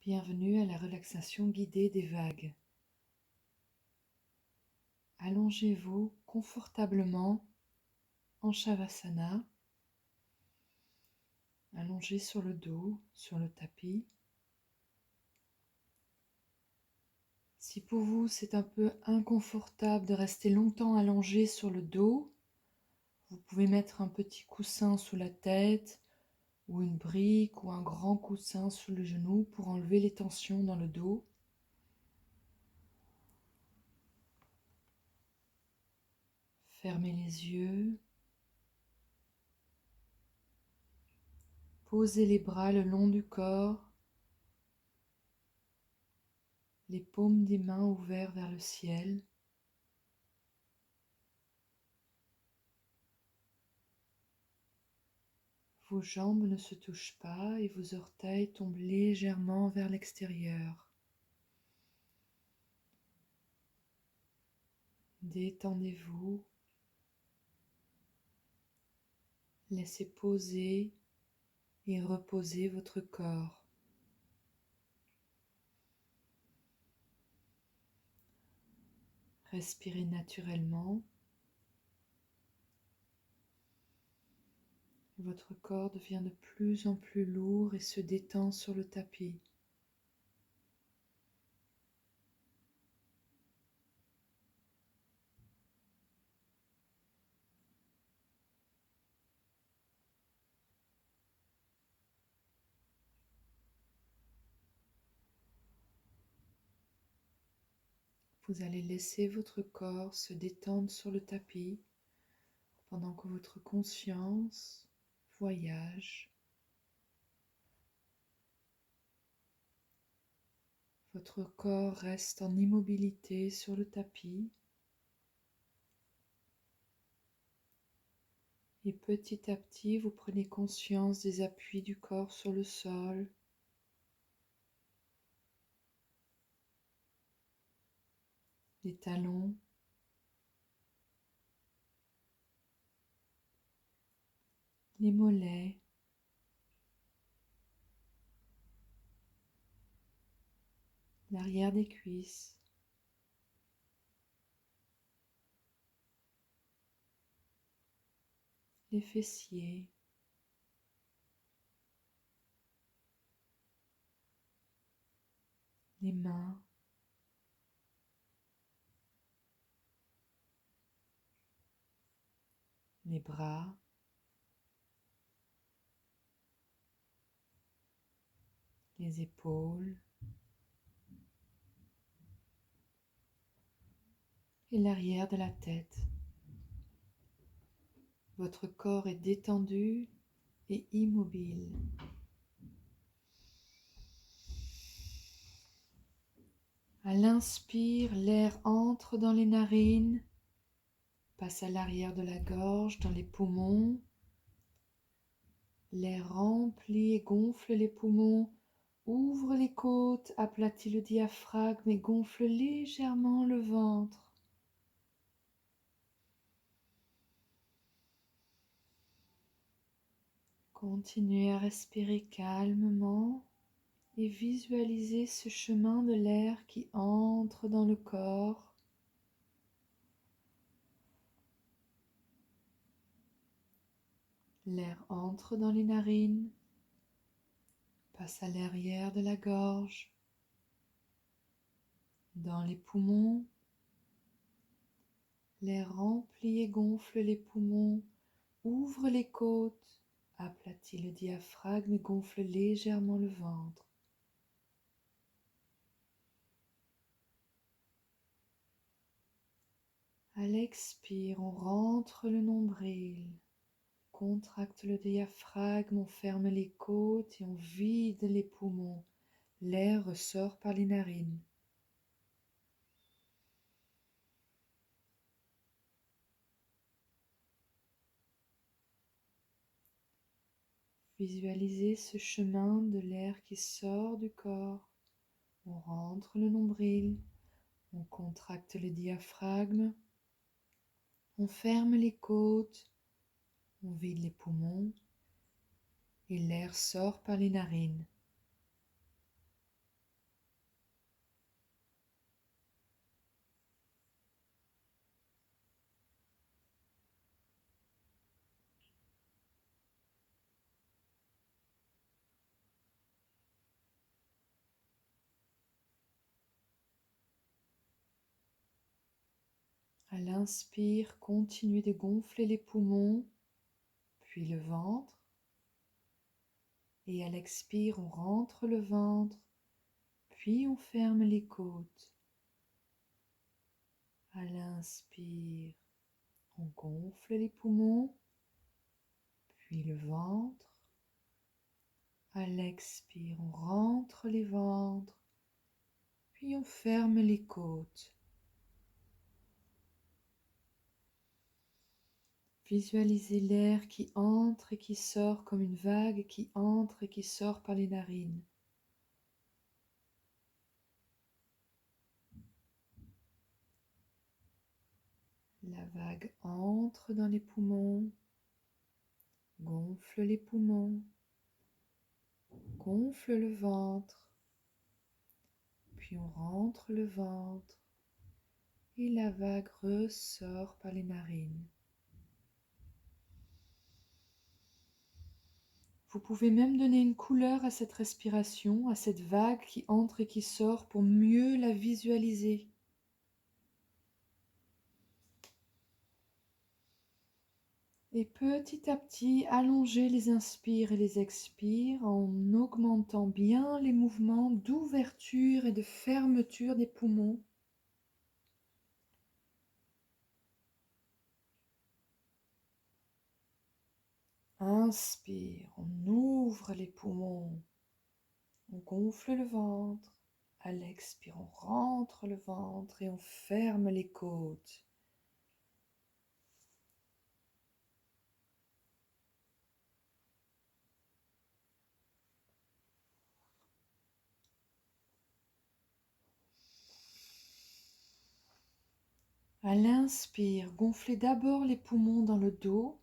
Bienvenue à la relaxation guidée des vagues. Allongez-vous confortablement en Shavasana, allongé sur le dos, sur le tapis. Si pour vous c'est un peu inconfortable de rester longtemps allongé sur le dos, vous pouvez mettre un petit coussin sous la tête ou une brique ou un grand coussin sous le genou pour enlever les tensions dans le dos. Fermez les yeux. Posez les bras le long du corps, les paumes des mains ouvertes vers le ciel. Vos jambes ne se touchent pas et vos orteils tombent légèrement vers l'extérieur. Détendez-vous. Laissez poser et reposer votre corps. Respirez naturellement. Votre corps devient de plus en plus lourd et se détend sur le tapis. Vous allez laisser votre corps se détendre sur le tapis pendant que votre conscience voyage. Votre corps reste en immobilité sur le tapis et petit à petit vous prenez conscience des appuis du corps sur le sol. Les talons, les mollets, l'arrière des cuisses, les fessiers, les mains, les bras, les épaules et l'arrière de la tête. Votre corps est détendu et immobile. À l'inspire, l'air entre dans les narines, passe à l'arrière de la gorge, dans les poumons. L'air remplit et gonfle les poumons, ouvre les côtes, aplatit le diaphragme et gonfle légèrement le ventre. Continuez à respirer calmement et visualisez ce chemin de l'air qui entre dans le corps. L'air entre dans les narines, passe à l'arrière de la gorge, dans les poumons. L'air remplit et gonfle les poumons, ouvre les côtes, aplatit le diaphragme et gonfle légèrement le ventre. À l'expire, on rentre le nombril, contracte le diaphragme, on ferme les côtes et on vide les poumons. L'air ressort par les narines. Visualisez ce chemin de l'air qui sort du corps. On rentre le nombril, on contracte le diaphragme, on ferme les côtes, on vide les poumons et l'air sort par les narines. À l'inspire, continuez de gonfler les poumons, puis le ventre. Et à l'expire, on rentre le ventre, puis on ferme les côtes. À l'inspire, on gonfle les poumons, puis le ventre. À l'expire, on rentre les ventres, puis on ferme les côtes. Visualisez l'air qui entre et qui sort comme une vague qui entre et qui sort par les narines. La vague entre dans les poumons, gonfle les poumons, gonfle le ventre, puis on rentre le ventre et la vague ressort par les narines. Vous pouvez même donner une couleur à cette respiration, à cette vague qui entre et qui sort pour mieux la visualiser. Et petit à petit, allongez les inspires et les expires en augmentant bien les mouvements d'ouverture et de fermeture des poumons. Inspire, on ouvre les poumons, on gonfle le ventre. À l'expire, on rentre le ventre et on ferme les côtes. À l'inspire, gonflez d'abord les poumons dans le dos,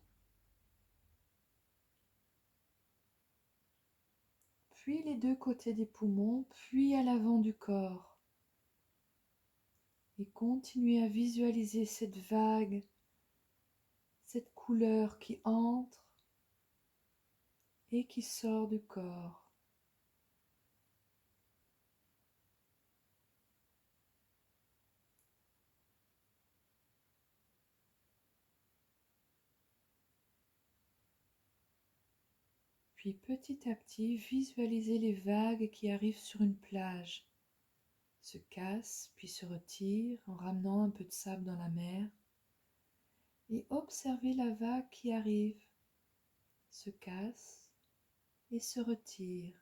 puis les deux côtés des poumons, puis à l'avant du corps. Et continuez à visualiser cette vague, cette couleur qui entre et qui sort du corps. Puis petit à petit, visualisez les vagues qui arrivent sur une plage, se cassent, puis se retirent en ramenant un peu de sable dans la mer. Et observez la vague qui arrive, se casse et se retire.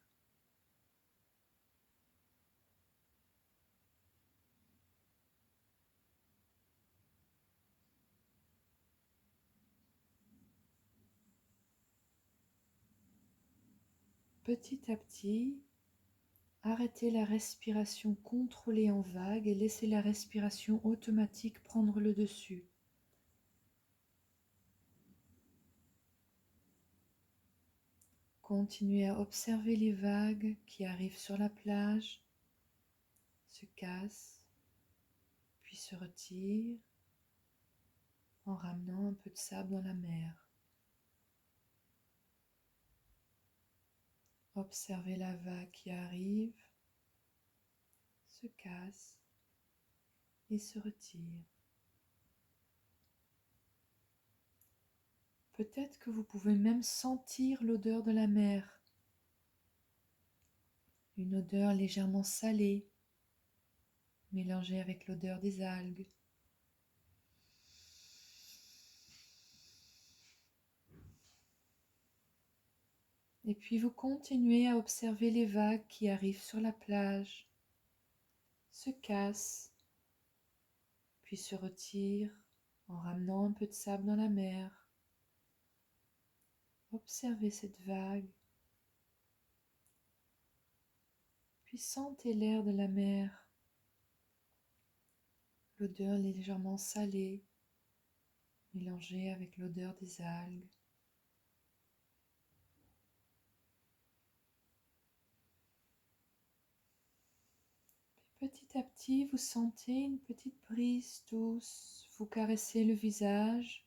Petit à petit, arrêtez la respiration contrôlée en vague et laissez la respiration automatique prendre le dessus. Continuez à observer les vagues qui arrivent sur la plage, se cassent, puis se retirent en ramenant un peu de sable dans la mer. Observez la vague qui arrive, se casse et se retire. Peut-être que vous pouvez même sentir l'odeur de la mer, une odeur légèrement salée, mélangée avec l'odeur des algues. Et puis vous continuez à observer les vagues qui arrivent sur la plage, se cassent, puis se retirent en ramenant un peu de sable dans la mer. Observez cette vague, puis sentez l'air de la mer, l'odeur légèrement salée, mélangée avec l'odeur des algues. Petit à petit, vous sentez une petite brise douce vous caresser le visage.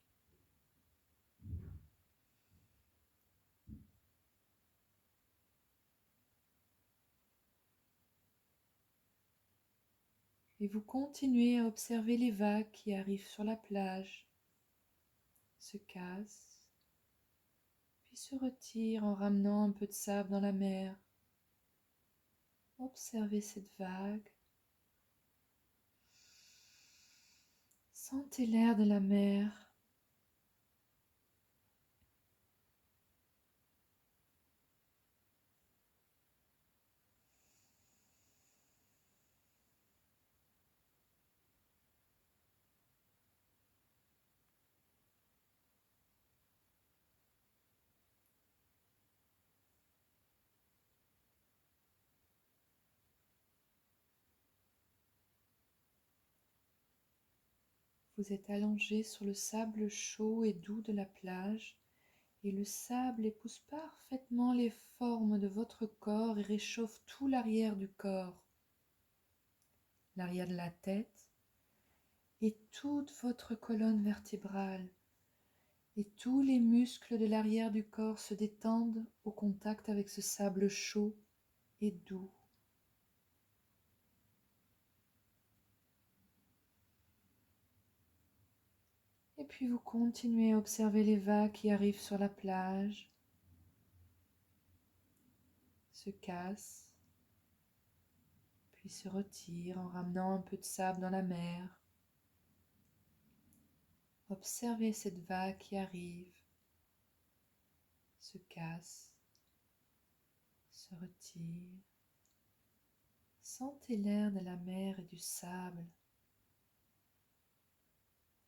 Et vous continuez à observer les vagues qui arrivent sur la plage, se cassent, puis se retirent en ramenant un peu de sable dans la mer. Observez cette vague. Sentez l'air de la mer. Vous êtes allongé sur le sable chaud et doux de la plage et le sable épouse parfaitement les formes de votre corps et réchauffe tout l'arrière du corps, l'arrière de la tête et toute votre colonne vertébrale. Et tous les muscles de l'arrière du corps se détendent au contact avec ce sable chaud et doux. Et puis vous continuez à observer les vagues qui arrivent sur la plage, se cassent, puis se retirent en ramenant un peu de sable dans la mer. Observez cette vague qui arrive, se casse, se retire. Sentez l'air de la mer et du sable.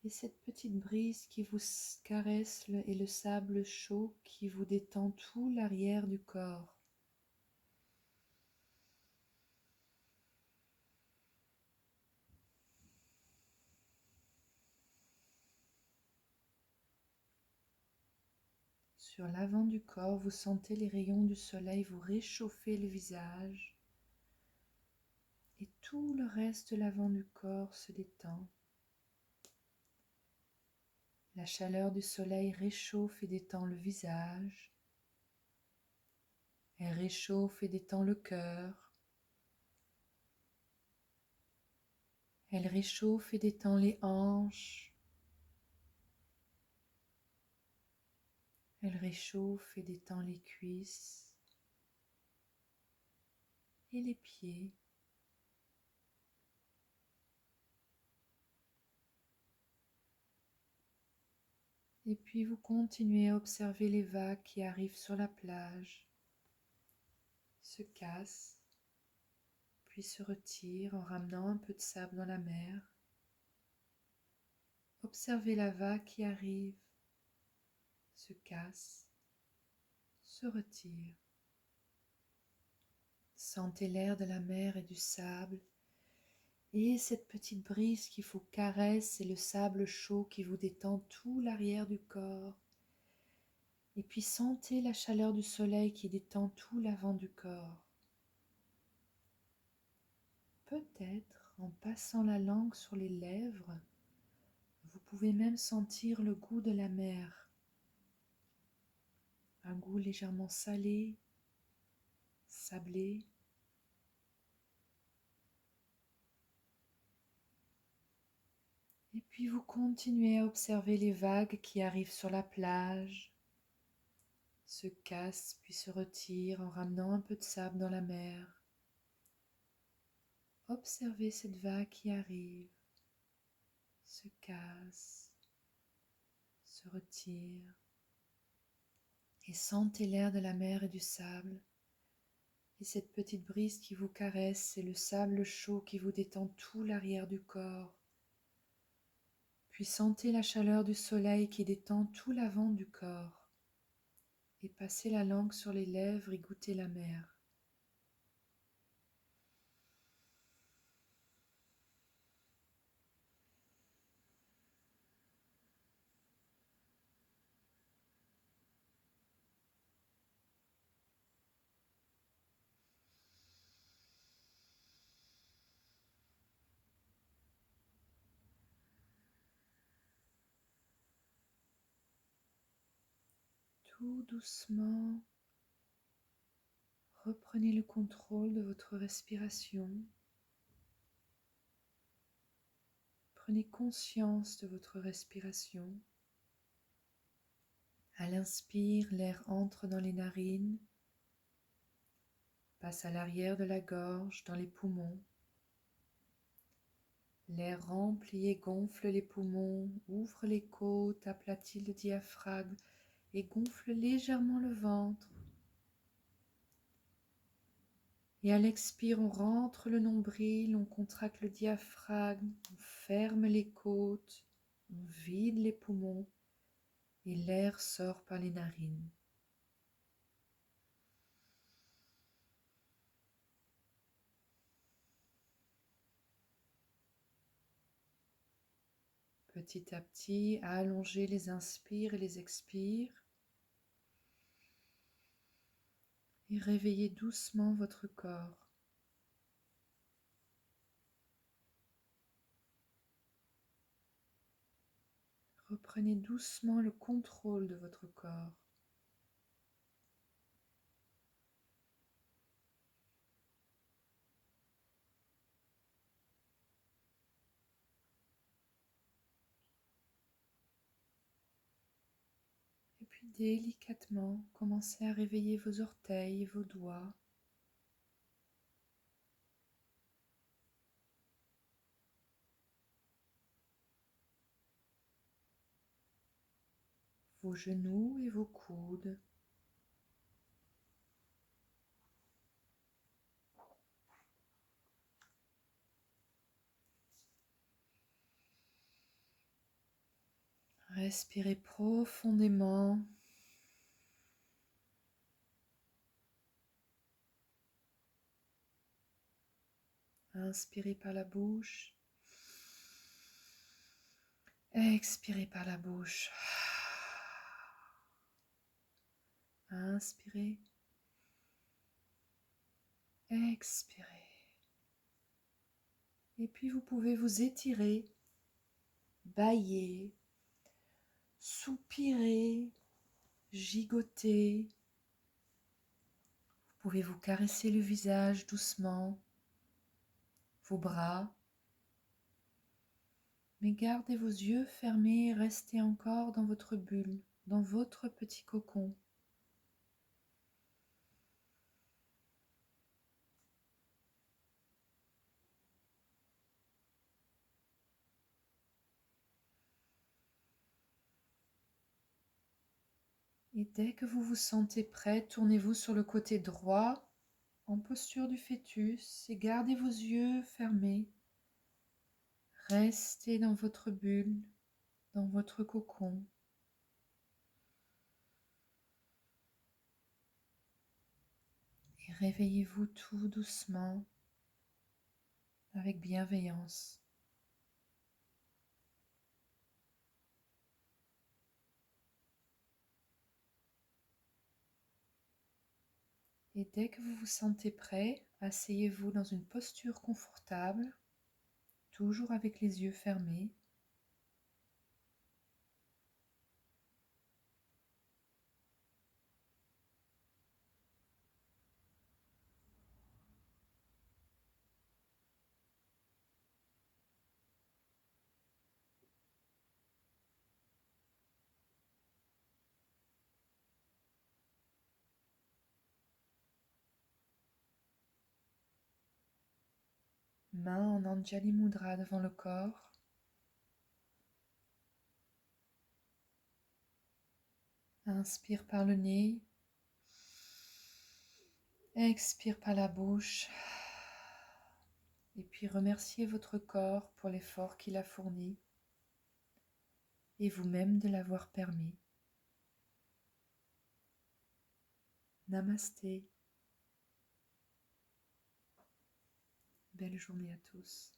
Et cette petite brise qui vous caresse et le sable chaud qui vous détend tout l'arrière du corps. Sur l'avant du corps, vous sentez les rayons du soleil vous réchauffer le visage. Et tout le reste de l'avant du corps se détend. La chaleur du soleil réchauffe et détend le visage. Elle réchauffe et détend le cœur. Elle réchauffe et détend les hanches. Elle réchauffe et détend les cuisses et les pieds. Et puis vous continuez à observer les vagues qui arrivent sur la plage, se cassent, puis se retirent en ramenant un peu de sable dans la mer. Observez la vague qui arrive, se casse, se retire. Sentez l'air de la mer et du sable, et cette petite brise qui vous caresse et le sable chaud qui vous détend tout l'arrière du corps. Et puis sentez la chaleur du soleil qui détend tout l'avant du corps. Peut-être en passant la langue sur les lèvres, vous pouvez même sentir le goût de la mer. Un goût légèrement salé, sablé. Et puis vous continuez à observer les vagues qui arrivent sur la plage, se cassent puis se retirent en ramenant un peu de sable dans la mer. Observez cette vague qui arrive, se casse, se retire. Et sentez l'air de la mer et du sable. Et cette petite brise qui vous caresse et le sable chaud qui vous détend tout l'arrière du corps. Puis sentez la chaleur du soleil qui détend tout l'avant du corps. Et passez la langue sur les lèvres et goûtez la mer. Tout doucement, reprenez le contrôle de votre respiration. Prenez conscience de votre respiration. À l'inspire, l'air entre dans les narines, passe à l'arrière de la gorge, dans les poumons. L'air remplit et gonfle les poumons, ouvre les côtes, aplatit le diaphragme et gonfle légèrement le ventre. Et à l'expire, on rentre le nombril, on contracte le diaphragme, on ferme les côtes, on vide les poumons et l'air sort par les narines. Petit à petit, allongez les inspires et les expires et réveillez doucement votre corps. Reprenez doucement le contrôle de votre corps. Et puis délicatement, commencez à réveiller vos orteils et vos doigts. Vos genoux et vos coudes. Respirez profondément. Inspirez par la bouche. Expirez par la bouche. Inspirez. Expirez. Et puis vous pouvez vous étirer, bâiller, soupirer, gigoter. Vous pouvez vous caresser le visage doucement, vos bras. Mais gardez vos yeux fermés et restez encore dans votre bulle, dans votre petit cocon. Et dès que vous vous sentez prêt, tournez-vous sur le côté droit en posture du fœtus et gardez vos yeux fermés. Restez dans votre bulle, dans votre cocon. Et réveillez-vous tout doucement, avec bienveillance. Et dès que vous vous sentez prêt, asseyez-vous dans une posture confortable, toujours avec les yeux fermés. Main en Anjali Mudra devant le corps. Inspire par le nez. Expire par la bouche. Et puis remerciez votre corps pour l'effort qu'il a fourni et vous-même de l'avoir permis. Namasté. Belle journée à tous.